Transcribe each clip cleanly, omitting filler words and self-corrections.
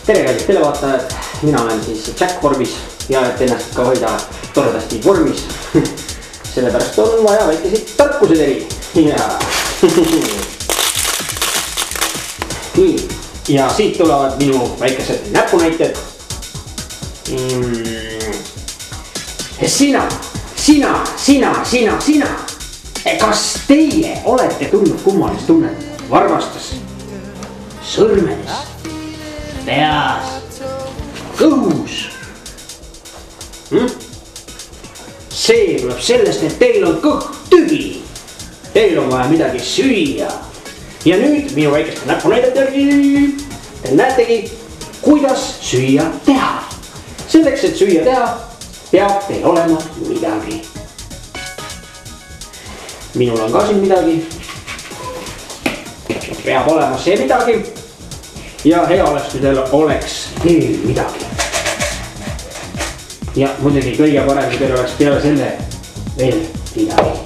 tere kallid televaatajad, mina olen siis Jack vormis ja et ennast ka hoida toredasti vormis sellepärast on vaja väikeseid tarkuseteri nii, ja siit tulevad minu väikesed näpunäited. Sina. Kas teie olete tundnud kummalist tunnet varvastes, sõrmedes, peas, kõhus? See tuleb sellest, et teil on kõht tühi. Teil on vaja midagi süüa. Ja nüüd minu väikeste näpunäidete järgi te näetegi, kuidas süüa teha. Selleks, et süüa teha, peab teil olema midagi. Minul on ka siin midagi. Peab olema see midagi. Ja hea oleks, kui teil oleks veel midagi. Ja muidugi kõige parem, kui teil oleks peale selle veel midagi.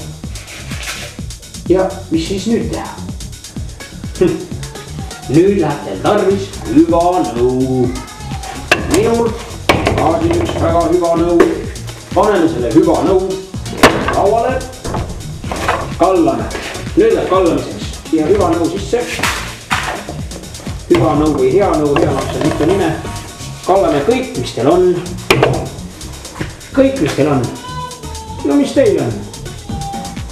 Ja mis siis nüüd teha? Nüüd läheb teil tarvis hüva nõu. Minul on siin üks väga hüva nõu. Paneme selle hüva nõu lauale. Kallame. Nüüd läheb kallamiseks siia hüva nõu sisse. Hüva nõu või hea nõu, hea laps on mitu nime. Kallame kõik, mis teil on. Kõik, mis teil on. No mis teil on?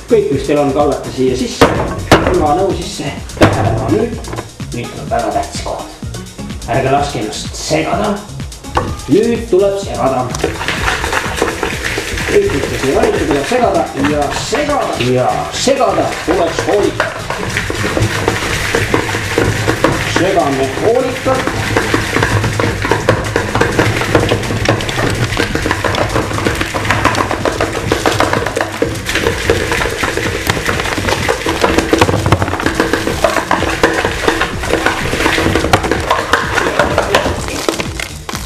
Kõik, mis teil on, kallate siia sisse. Hüva nõu sisse. Tähelepanu nüüd. Nüüd tuleb väga tähtis kohad. Ärge laske ennast segada. Nüüd tuleb segada. Kõik, mis te siia valite, tuleb segada ja segada. Ja segada tuleks hoolikalt. Segame hoolikalt.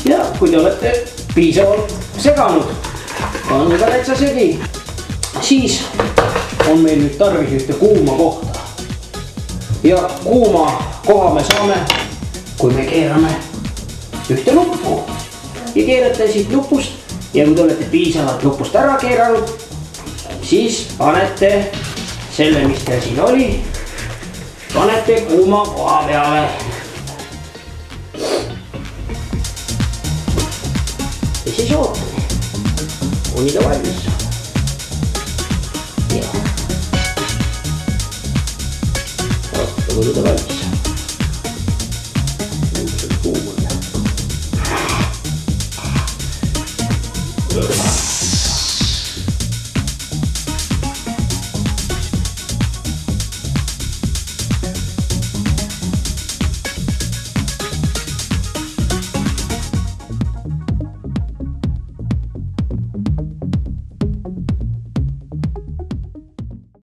Ja kui te olete piisavalt seganud, on ka täitsa segi, siis on meil nüüd tarvis ühte kuuma kohta. Ja kuuma koha me saame, kui me keerame ühte nuppu. Ja keerate siit nupust ja kui te olete piisavalt nupust ära keeranud, siis panete selle, mis teil siin oli, panete kuuma koha peale. Ja siis ootame, kuni ta valmis saab. Ja oota, kuni ta valmis saab. Kuum on.